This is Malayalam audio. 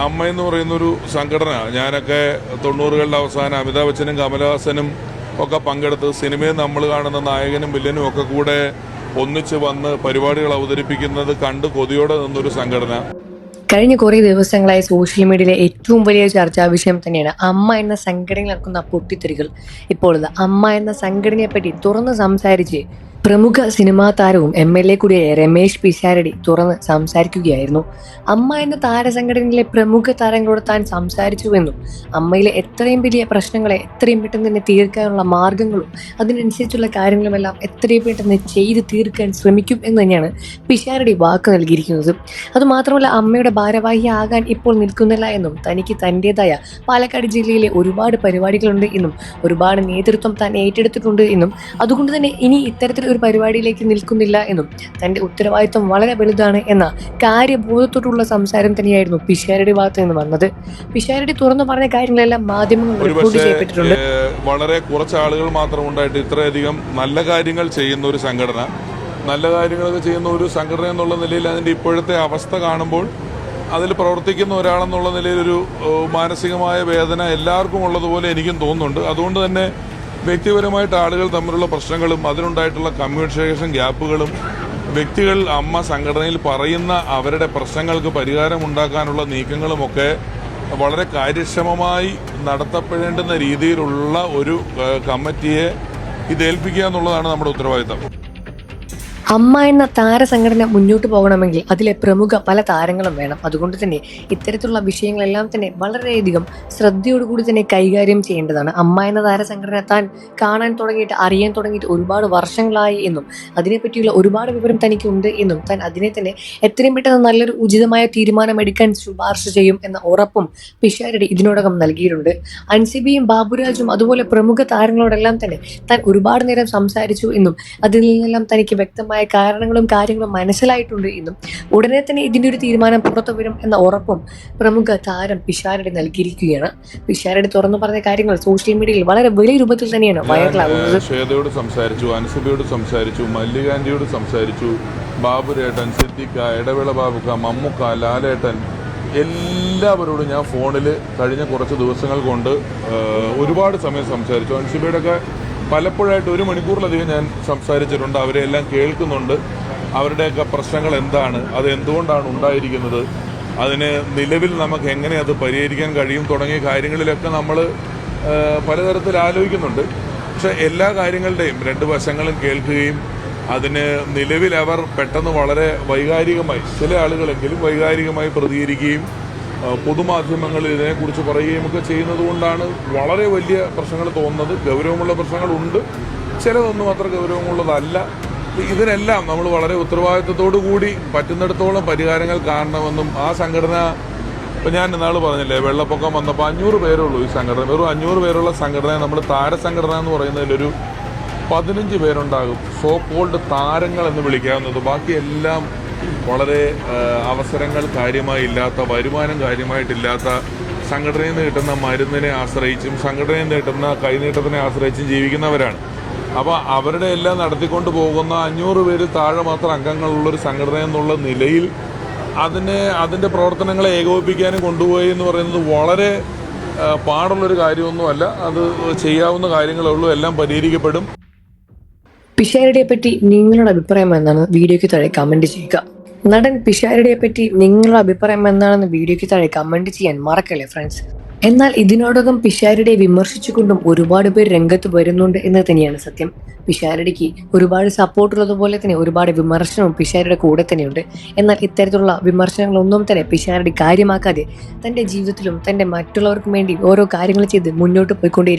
അമ്മ എന്ന് പറയുന്നൊരു സംഘടന ഞാനൊക്കെ 90കളുടെ അവസാനം അമിതാഭ് ബച്ചനും കമലഹാസനും ഒക്കെ പങ്കെടുത്ത് സിനിമയിൽ നമ്മൾ കാണുന്ന നായകനും വില്ലനും ഒക്കെ കൂടെ ഒന്നിച്ച് വന്ന് പരിപാടികൾ അവതരിപ്പിക്കുന്നത് കണ്ട് കൊതിയോടെ നിന്നൊരു സംഘടന. കഴിഞ്ഞ കുറേ ദിവസങ്ങളായി സോഷ്യൽ മീഡിയയിലെ ഏറ്റവും വലിയ ചർച്ചാ വിഷയം തന്നെയാണ് അമ്മ എന്ന സംഘടനയിൽ നടക്കുന്ന പൊട്ടിത്തെറികൾ. ഇപ്പോൾ അമ്മ എന്ന സംഘടനയെപ്പറ്റി തുറന്ന് സംസാരിച്ച് പ്രമുഖ സിനിമാ താരവും MLA കൂടിയായ രമേശ് പിഷാരടി തുറന്ന് സംസാരിക്കുകയായിരുന്നു. അമ്മ എന്ന താരസംഘടനയിലെ പ്രമുഖ താരങ്ങളോട് താൻ സംസാരിച്ചുവെന്നും അമ്മയിലെ എത്രയും വലിയ പ്രശ്നങ്ങളെ എത്രയും പെട്ടെന്ന് തന്നെ തീർക്കാനുള്ള മാർഗങ്ങളും അതിനനുസരിച്ചുള്ള കാര്യങ്ങളുമെല്ലാം എത്രയും പെട്ടെന്ന് ചെയ്ത് തീർക്കാൻ ശ്രമിക്കും എന്ന് തന്നെയാണ് പിഷാരടി വാക്ക് നൽകിയിരിക്കുന്നത്. അതുമാത്രമല്ല, അമ്മയുടെ ഭാരവാഹിയാകാൻ ഇപ്പോൾ നിൽക്കുന്നില്ല എന്നും തനിക്ക് തൻ്റെതായ പാലക്കാട് ജില്ലയിലെ ഒരുപാട് പരിപാടികളുണ്ട് എന്നും ഒരുപാട് നേതൃത്വം താൻ ഏറ്റെടുത്തിട്ടുണ്ട് എന്നും അതുകൊണ്ട് തന്നെ ഇനി ഇത്തരത്തിൽ ഒരു പരിപാടിയിലേക്ക് നിൽക്കുന്നില്ല എന്നും തന്റെ ഉത്തരവാദിത്വം വളരെ വലുതാണ് എന്ന കാര്യബോധത്തോടുള്ള സംസാരം തന്നെയായിരുന്നു പിഷാരടി ഭാഗത്ത് നിന്ന് വന്നത്. പിഷാരടി തുറന്നു പറഞ്ഞ കാര്യങ്ങളെല്ലാം മാധ്യമങ്ങൾ റിപ്പോർട്ട് ചെയ്യപ്പെട്ടിട്ടുണ്ട്. വളരെ കുറച്ച് ആളുകൾ മാത്രം ഉണ്ടായിട്ട് ഇത്രയധികം നല്ല കാര്യങ്ങൾ ചെയ്യുന്ന ഒരു സംഘടന, നല്ല കാര്യങ്ങളൊക്കെ ചെയ്യുന്ന ഒരു സംഘടന എന്നുള്ള നിലയിൽ അതിൻ്റെ ഇപ്പോഴത്തെ അവസ്ഥ കാണുമ്പോൾ അതിൽ പ്രവർത്തിക്കുന്ന ഒരാളെന്നുള്ള നിലയിൽ ഒരു മാനസികമായ വേദന എല്ലാവർക്കും ഉള്ളതുപോലെ എനിക്കും തോന്നുന്നുണ്ട്. അതുകൊണ്ട് തന്നെ വ്യക്തിപരമായിട്ട് ആളുകൾ തമ്മിലുള്ള പ്രശ്നങ്ങളും അതിനുണ്ടായിട്ടുള്ള കമ്മ്യൂണിക്കേഷൻ ഗ്യാപ്പുകളും വ്യക്തികൾ അമ്മ സംഘടനയിൽ പറയുന്ന അവരുടെ പ്രശ്നങ്ങൾക്ക് പരിഹാരമുണ്ടാക്കാനുള്ള നീക്കങ്ങളുമൊക്കെ വളരെ കാര്യക്ഷമമായി നടത്തപ്പെടേണ്ടുന്ന രീതിയിലുള്ള ഒരു കമ്മിറ്റിയെ ഇതേൽപ്പിക്കുക എന്നുള്ളതാണ് നമ്മുടെ ഉത്തരവാദിത്തം. അമ്മ എന്ന താരസംഘടന മുന്നോട്ട് പോകണമെങ്കിൽ അതിലെ പ്രമുഖ പല താരങ്ങളും വേണം. അതുകൊണ്ട് തന്നെ ഇത്തരത്തിലുള്ള വിഷയങ്ങളെല്ലാം തന്നെ വളരെയധികം ശ്രദ്ധയോടുകൂടി തന്നെ കൈകാര്യം ചെയ്യേണ്ടതാണ്. അമ്മ എന്ന താരസംഘടന താൻ കാണാൻ തുടങ്ങിയിട്ട് അറിയാൻ തുടങ്ങിയിട്ട് ഒരുപാട് വർഷങ്ങളായി എന്നും അതിനെപ്പറ്റിയുള്ള ഒരുപാട് വിവരം തനിക്കുണ്ട് എന്നും താൻ അതിനെ തന്നെ എത്രയും പെട്ടെന്ന് നല്ലൊരു ഉചിതമായ തീരുമാനമെടുക്കാൻ ശുപാർശ ചെയ്യും എന്ന ഉറപ്പും പിഷാരടി ഇതിനോടകം നൽകിയിട്ടുണ്ട്. അൻസിബിയും ബാബുരാജും അതുപോലെ പ്രമുഖ താരങ്ങളോടെല്ലാം തന്നെ താൻ ഒരുപാട് നേരം സംസാരിച്ചു എന്നും അതിൽ നിന്നെല്ലാം തനിക്ക് വ്യക്തമായ കാരണങ്ങളും കാര്യങ്ങളും മനസ്സിലായിട്ടുണ്ട് എന്നും ഉടനെ തന്നെ ഇതിന്റെ ഒരു തീരുമാനം പുറത്തു വരും എന്ന ഉറപ്പും പ്രമുഖ താരം പിഷാരടി നൽകിയിരിക്കുകയാണ്. പിഷാരടി തുറന്നു പറഞ്ഞ കാര്യങ്ങൾ സോഷ്യൽ മീഡിയയിൽ വളരെ വലിയ രൂപത്തിൽ തന്നെയാണ് വൈറലാകുന്നത്. ശ്വേതയോട് സംസാരിച്ചു, അൻസിബയോട് സംസാരിച്ചു, മല്ലികാന്റിയോട് സംസാരിച്ചു, ബാബുരേട്ടൻ, സിദ്ദിഖ, ഇടവേള ബാബുക്ക, മമ്മുക്ക, ലാലേട്ടൻ, എല്ലാവരോടും ഞാൻ ഫോണിൽ കഴിഞ്ഞ കുറച്ച് ദിവസങ്ങൾ കൊണ്ട് ഒരുപാട് സമയം സംസാരിച്ചു. അൻസിബയുടെ ഒക്കെ പലപ്പോഴായിട്ട് 1 മണിക്കൂറിലധികം ഞാൻ സംസാരിച്ചിട്ടുണ്ട്. അവരെ എല്ലാം കേൾക്കുന്നുണ്ട്. അവരുടെയൊക്കെ പ്രശ്നങ്ങൾ എന്താണ്, അത് എന്തുകൊണ്ടാണ് ഉണ്ടായിരിക്കുന്നത്, അതിന് നിലവിൽ നമുക്ക് എങ്ങനെ അത് പരിഹരിക്കാൻ കഴിയും തുടങ്ങിയ കാര്യങ്ങളിലൊക്കെ നമ്മൾ പലതരത്തിൽ ആലോചിക്കുന്നുണ്ട്. പക്ഷെ എല്ലാ കാര്യങ്ങളുടെയും 2 വശങ്ങളും കേൾക്കുകയും അതിന് നിലവിൽ അവർ പെട്ടെന്ന് വളരെ വൈകാരികമായി, ചില ആളുകളെങ്കിലും വൈകാരികമായി പ്രതികരിക്കുകയും പൊതുമാധ്യമങ്ങളിൽ ഇതിനെക്കുറിച്ച് പറയുകയും ഒക്കെ ചെയ്യുന്നത് കൊണ്ടാണ് വളരെ വലിയ പ്രശ്നങ്ങൾ തോന്നുന്നത്. ഗൗരവമുള്ള പ്രശ്നങ്ങളുണ്ട്, ചിലതൊന്നും അത്ര ഗൗരവമുള്ളതല്ല. ഇതിനെല്ലാം നമ്മൾ വളരെ ഉത്തരവാദിത്വത്തോടു കൂടി പറ്റുന്നിടത്തോളം പരിഹാരങ്ങൾ കാണണമെന്നും ആ സംഘടന, ഇപ്പം ഞാൻ ഇന്നാൾ പറഞ്ഞില്ലേ, വെള്ളപ്പൊക്കം വന്നപ്പോൾ 500 പേരുള്ളൂ ഈ സംഘടന. വെറും 500 പേരുള്ള സംഘടനയെ നമ്മൾ താരസംഘടന എന്ന് പറയുന്നതിലൊരു 15 പേരുണ്ടാകും, സോ കോൾഡ് താരങ്ങൾ എന്ന് വിളിക്കാവുന്നത്. ബാക്കിയെല്ലാം വളരെ അവസരങ്ങൾ കാര്യമായി ഇല്ലാത്ത, വരുമാനം കാര്യമായിട്ടില്ലാത്ത, സംഘടനയിൽ നിന്ന് കിട്ടുന്ന മരുന്നിനെ ആശ്രയിച്ചും സംഘടനയിൽ നിന്ന് കിട്ടുന്ന കൈനീട്ടത്തിനെ ആശ്രയിച്ചും ജീവിക്കുന്നവരാണ്. അപ്പോൾ അവരുടെ എല്ലാം നടത്തിക്കൊണ്ട് പോകുന്ന 500 പേര് താഴെ മാത്രം അംഗങ്ങളുള്ളൊരു സംഘടന എന്നുള്ള നിലയിൽ അതിൻ്റെ പ്രവർത്തനങ്ങളെ ഏകോപിപ്പിക്കാനും കൊണ്ടുപോയി എന്ന് പറയുന്നത് വളരെ പാടുള്ളൊരു കാര്യമൊന്നുമല്ല. അത് ചെയ്യാവുന്ന കാര്യങ്ങളേ ഉള്ളൂ, എല്ലാം പരിഹരിക്കപ്പെടും. പിഷാരടിയെ പറ്റി നിങ്ങളുടെ അഭിപ്രായം എന്താണ്? വീഡിയോയ്ക്ക് താഴെ കമന്റ് ചെയ്യുക. നടൻ പിഷാരടിയെ പറ്റി നിങ്ങളുടെ അഭിപ്രായം എന്താണെന്ന് വീഡിയോയ്ക്ക് താഴെ കമന്റ് ചെയ്യാൻ മറക്കല്ലേ ഫ്രണ്ട്സ്. എന്നാൽ ഇതിനോടകം പിഷാരടിയെ വിമർശിച്ചുകൊണ്ടും ഒരുപാട് പേർ രംഗത്ത് വരുന്നുണ്ട് എന്ന് തന്നെയാണ് സത്യം. പിഷാരടിക്ക് ഒരുപാട് സപ്പോർട്ടുള്ളതുപോലെ തന്നെ ഒരുപാട് വിമർശനവും പിഷാരടിയുടെ കൂടെ തന്നെയുണ്ട്. എന്നാൽ ഇത്തരത്തിലുള്ള വിമർശനങ്ങളൊന്നും തന്നെ പിഷാരടി കാര്യമാക്കാതെ തൻ്റെ ജീവിതത്തിലും തൻ്റെ മറ്റുള്ളവർക്കും വേണ്ടി ഓരോ കാര്യങ്ങൾ ചെയ്ത് മുന്നോട്ട് പോയിക്കൊണ്ടേ